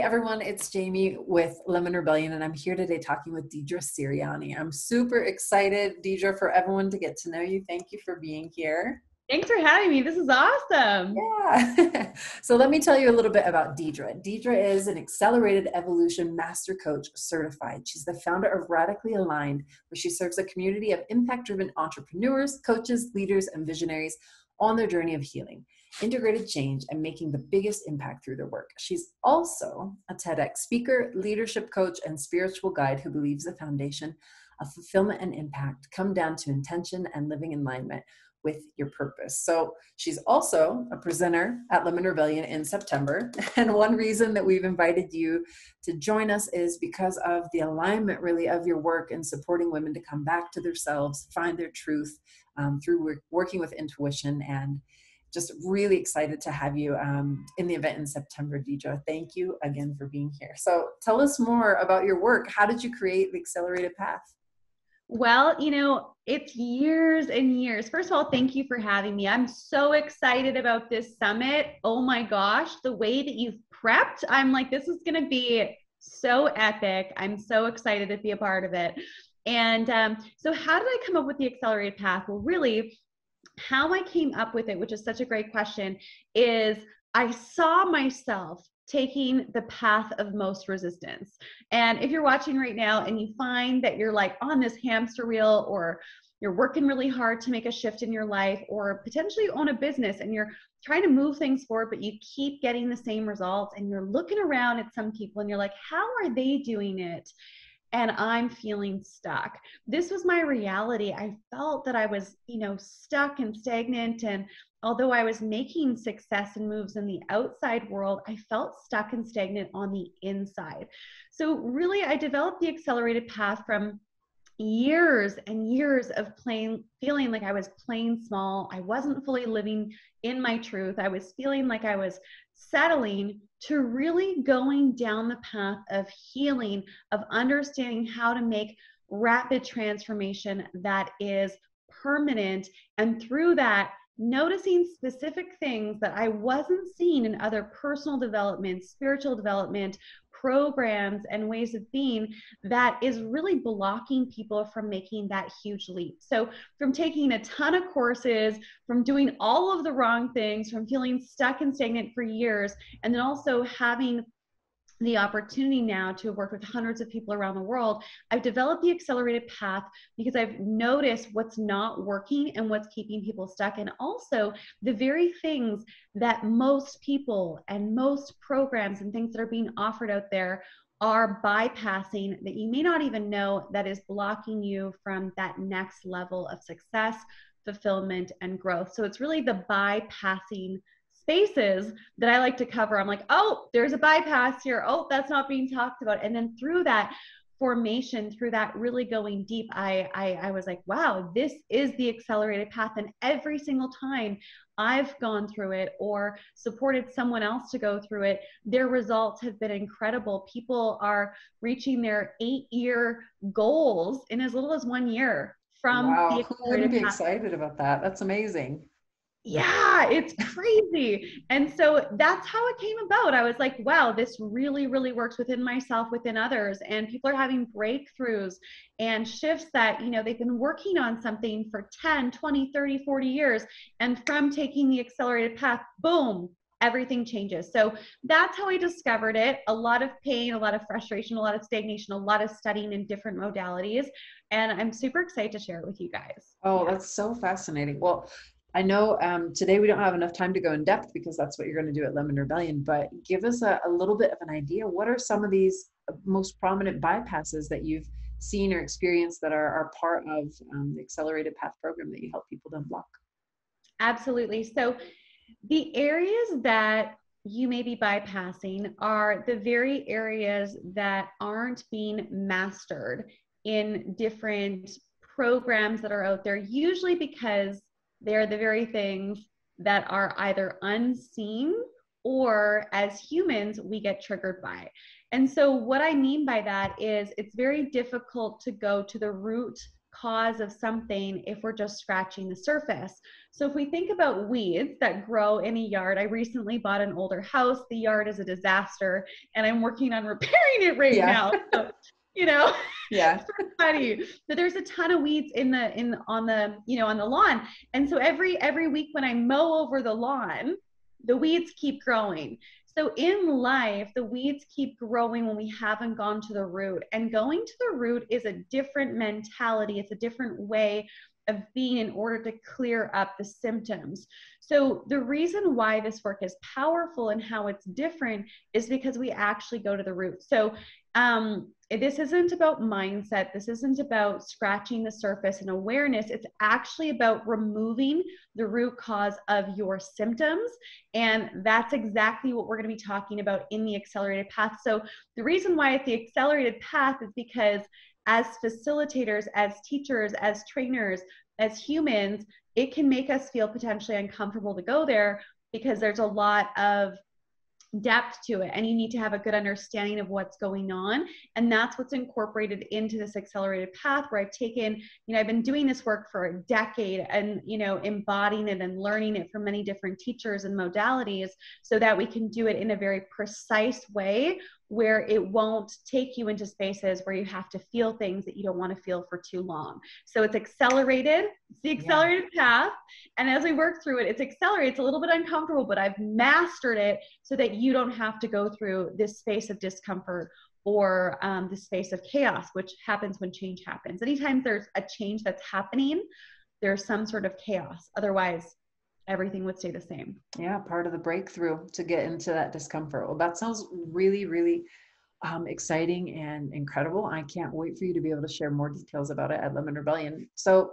everyone, it's Jamie with Lemon Rebellion, and I'm here today talking with Deidre Sirianni. I'm super excited, Deidre, for everyone to get to know you. Thank you for being here. Thanks for having me. This is awesome. Yeah. So let me tell you a little bit about Deidre. Deidre is an accelerated evolution master coach certified. She's the founder of Radically Aligned, where she serves a community of impact-driven entrepreneurs, coaches, leaders, and visionaries on their journey of healing, integrated change, and making the biggest impact through their work. She's also a TEDx speaker, leadership coach, and spiritual guide who believes the foundation of fulfillment and impact come down to intention and living in alignment with your purpose. So she's also a presenter at Lemon Rebellion in September. And one reason that we've invited you to join us is because of the alignment really of your work in supporting women to come back to themselves, find their truth through working with intuition, and just really excited to have you in the event in September, Deidre. Thank you again for being here. So tell us more about your work. How did you create the Accelerated Path? Well, it's years and years. First of all, thank you for having me. I'm so excited about this summit. Oh my gosh, the way that you've prepped, I'm like, this is going to be so epic. I'm so excited to be a part of it. And so how did I come up with the Accelerated Path? Well, really, how I came up with it, which is such a great question, is I saw myself taking the path of most resistance. And if you're watching right now and you find that you're like on this hamster wheel, or you're working really hard to make a shift in your life, or potentially own a business and you're trying to move things forward, but you keep getting the same results, and you're looking around at some people and you're like, how are they doing it? And I'm feeling stuck. This was my reality. I felt that I was, stuck and stagnant. And although I was making success and moves in the outside world, I felt stuck and stagnant on the inside. So really, I developed the Accelerated Path from years and years of feeling like I was playing small. I wasn't fully living in my truth. I was feeling like I was settling, to really going down the path of healing, of understanding how to make rapid transformation that is permanent. And through that, noticing specific things that I wasn't seeing in other personal development, spiritual development, programs, and ways of being, that is really blocking people from making that huge leap. So from taking a ton of courses, from doing all of the wrong things, from feeling stuck and stagnant for years, and then also having the opportunity now to work with hundreds of people around the world, I've developed the Accelerated Path because I've noticed what's not working and what's keeping people stuck. And also the very things that most people and most programs and things that are being offered out there are bypassing, that you may not even know, that is blocking you from that next level of success, fulfillment, and growth. So it's really the bypassing spaces that I like to cover. I'm like, oh, there's a bypass here. Oh, that's not being talked about. And then through that formation, through that really going deep, I was like, wow, this is the Accelerated Path. And every single time I've gone through it or supported someone else to go through it, their results have been incredible. People are reaching their 8-year goals in as little as 1 year from the Wow, who wouldn't Accelerated be Path. excited about that? That's amazing. Yeah, it's crazy. And so that's how it came about. I was like, wow, this really, really works within myself, within others. And people are having breakthroughs and shifts that, they've been working on something for 10, 20, 30, 40 years. And from taking the Accelerated Path, boom, everything changes. So that's how I discovered it. A lot of pain, a lot of frustration, a lot of stagnation, a lot of studying in different modalities. And I'm super excited to share it with you guys. Oh, that's so fascinating. Well, I know today we don't have enough time to go in depth because that's what you're going to do at Lemon Rebellion, but give us a little bit of an idea. What are some of these most prominent bypasses that you've seen or experienced that are part of the Accelerated Path program that you help people to unblock? Absolutely. So the areas that you may be bypassing are the very areas that aren't being mastered in different programs that are out there, usually because they're the very things that are either unseen or as humans we get triggered by. And so what I mean by that is it's very difficult to go to the root cause of something if we're just scratching the surface. So if we think about weeds that grow in a yard, I recently bought an older house. The yard is a disaster and I'm working on repairing it right Yeah. now. So, you know, Yeah. it's sort of funny, but there's a ton of weeds on the lawn. And so every week when I mow over the lawn, the weeds keep growing. So in life, the weeds keep growing when we haven't gone to the root. And going to the root is a different mentality. It's a different way of being in order to clear up the symptoms. So the reason why this work is powerful and how it's different is because we actually go to the root. So this isn't about mindset. This isn't about scratching the surface and awareness. It's actually about removing the root cause of your symptoms. And that's exactly what we're going to be talking about in the accelerated path. So the reason why it's the accelerated path is because as facilitators, as teachers, as trainers, as humans, it can make us feel potentially uncomfortable to go there because there's a lot of depth to it and you need to have a good understanding of what's going on. And that's what's incorporated into this accelerated path where I've taken, I've been doing this work for a decade and, embodying it and learning it from many different teachers and modalities so that we can do it in a very precise way where it won't take you into spaces where you have to feel things that you don't want to feel for too long. So it's accelerated, it's the accelerated path. And as we work through it, it's accelerated, it's a little bit uncomfortable, but I've mastered it so that you don't have to go through this space of discomfort or the space of chaos, which happens when change happens. Anytime there's a change that's happening, there's some sort of chaos. Otherwise, everything would stay the same. Yeah, part of the breakthrough to get into that discomfort. Well, that sounds really, really exciting and incredible. I can't wait for you to be able to share more details about it at Lemon Rebellion. So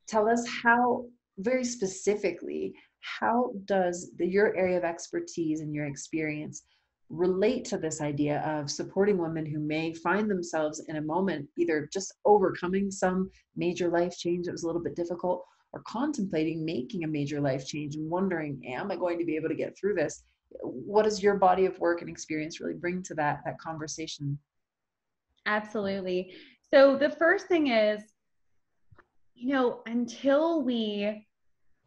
tell us how, very specifically, how does your area of expertise and your experience relate to this idea of supporting women who may find themselves in a moment, either just overcoming some major life change that was a little bit difficult, or contemplating making a major life change and wondering, am I going to be able to get through this? What does your body of work and experience really bring to that conversation? Absolutely. So the first thing is, until we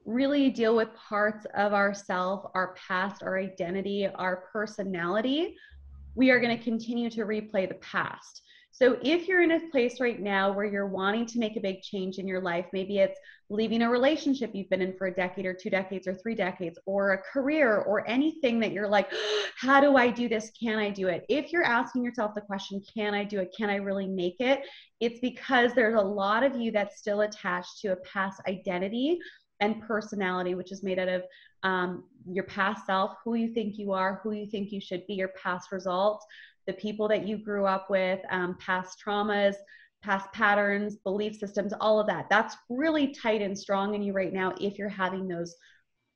really deal with parts of ourself, our past, our identity, our personality, we are going to continue to replay the past. So if you're in a place right now where you're wanting to make a big change in your life, maybe it's leaving a relationship you've been in for a decade or 2 decades or 3 decades, or a career or anything that you're like, how do I do this? Can I do it? If you're asking yourself the question, can I do it? Can I really make it? It's because there's a lot of you that's still attached to a past identity and personality, which is made out of your past self, who you think you are, who you think you should be, your past results, the people that you grew up with, past traumas, past patterns, belief systems, all of that. That's really tight and strong in you right now if you're having those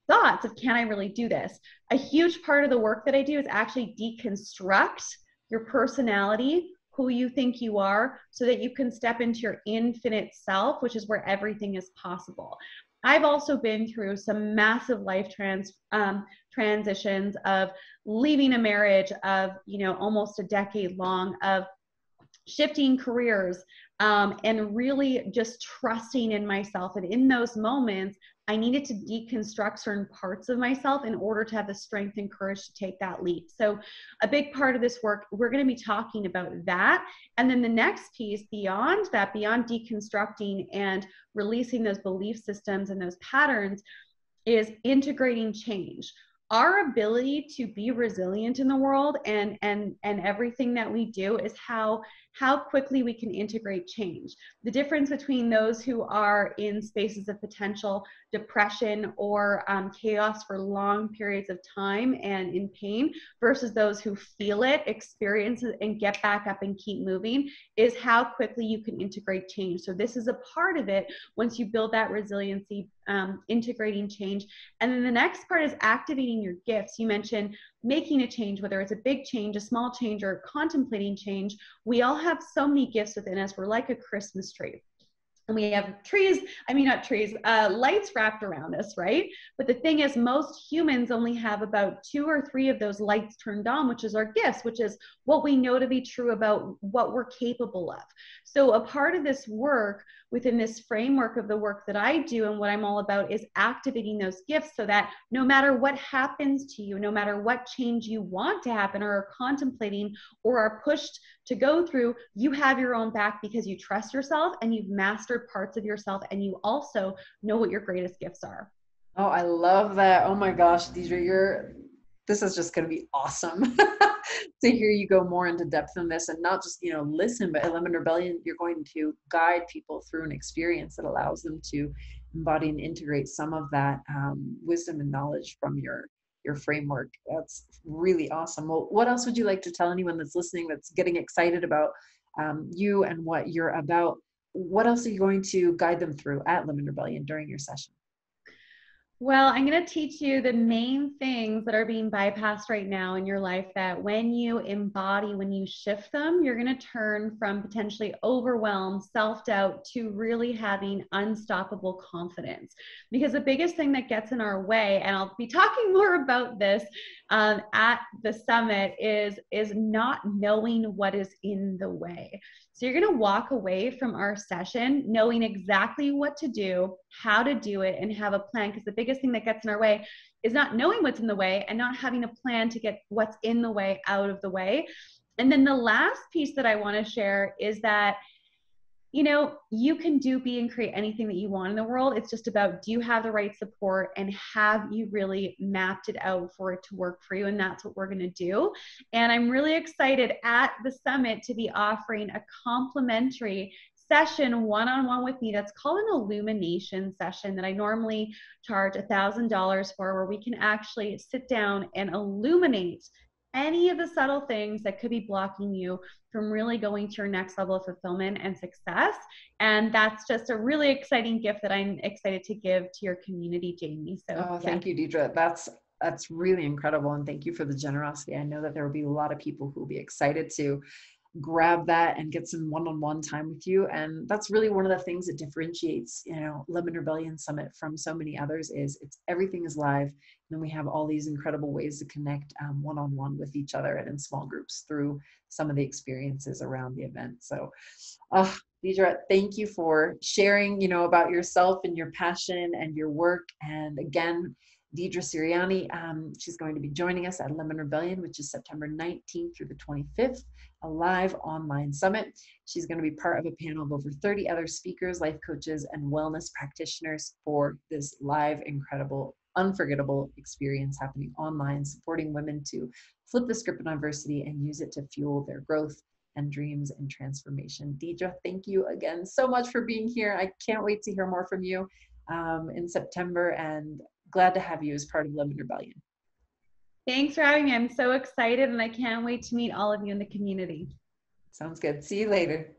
thoughts of, can I really do this? A huge part of the work that I do is actually deconstruct your personality, who you think you are, so that you can step into your infinite self, which is where everything is possible. I've also been through some massive life transitions of leaving a marriage of, almost a decade long, of shifting careers, and really just trusting in myself. And in those moments, I needed to deconstruct certain parts of myself in order to have the strength and courage to take that leap. So a big part of this work, we're going to be talking about that. And then the next piece beyond that, beyond deconstructing and releasing those belief systems and those patterns, is integrating change. Our ability to be resilient in the world and everything that we do is how quickly we can integrate change. The difference between those who are in spaces of potential depression or chaos for long periods of time and in pain versus those who feel it, experience it, and get back up and keep moving is how quickly you can integrate change. So this is a part of it once you build that resiliency, integrating change. And then the next part is activating your gifts. You mentioned making a change, whether it's a big change, a small change, or contemplating change. We all have so many gifts within us. We're like a Christmas tree. And we have trees, I mean, not trees, lights wrapped around us, right? But the thing is, most humans only have about 2 or 3 of those lights turned on, which is our gifts, which is what we know to be true about what we're capable of. So, a part of this work within this framework of the work that I do and what I'm all about is activating those gifts so that no matter what happens to you, no matter what change you want to happen or are contemplating or are pushed to go through, you have your own back because you trust yourself and you've mastered parts of yourself and you also know what your greatest gifts are. Oh, I love that. Oh my gosh, Deidre, this is just going to be awesome to hear you go more into depth in this and not just, listen, but at Lemon Rebellion, you're going to guide people through an experience that allows them to embody and integrate some of that wisdom and knowledge from your framework. That's really awesome. Well, what else would you like to tell anyone that's listening, that's getting excited about you and what you're about? What else are you going to guide them through at Lemon Rebellion during your session? Well, I'm going to teach you the main things that are being bypassed right now in your life that when you embody, when you shift them, you're going to turn from potentially overwhelmed, self-doubt to really having unstoppable confidence. Because the biggest thing that gets in our way, and I'll be talking more about this at the summit, is not knowing what is in the way. So you're going to walk away from our session knowing exactly what to do, how to do it, and have a plan. Because the biggest thing that gets in our way is not knowing what's in the way and not having a plan to get what's in the way out of the way. And then the last piece that I want to share is that you can do, be, and create anything that you want in the world. It's just about, do you have the right support and have you really mapped it out for it to work for you? And that's what we're going to do. And I'm really excited at the summit to be offering a complimentary session one-on-one with me that's called an illumination session that I normally charge $1,000 for, where we can actually sit down and illuminate any of the subtle things that could be blocking you from really going to your next level of fulfillment and success. And that's just a really exciting gift that I'm excited to give to your community, Jamie. So Thank you, Deidre. That's really incredible. And thank you for the generosity. I know that there will be a lot of people who will be excited to grab that and get some one-on-one time with you. And that's really one of the things that differentiates, Lemon Rebellion Summit from so many others is everything is live. And then we have all these incredible ways to connect one-on-one with each other and in small groups through some of the experiences around the event. So, Deidre, thank you for sharing, about yourself and your passion and your work. And again, Deidre Sirianni, she's going to be joining us at Lemon Rebellion, which is September 19th through the 25th, a live online summit. She's going to be part of a panel of over 30 other speakers, life coaches, and wellness practitioners for this live, incredible, unforgettable experience happening online, supporting women to flip the script on adversity and use it to fuel their growth and dreams and transformation. Deidre, thank you again so much for being here. I can't wait to hear more from you in September, and glad to have you as part of Lemon Rebellion. Thanks for having me. I'm so excited and I can't wait to meet all of you in the community. Sounds good. See you later.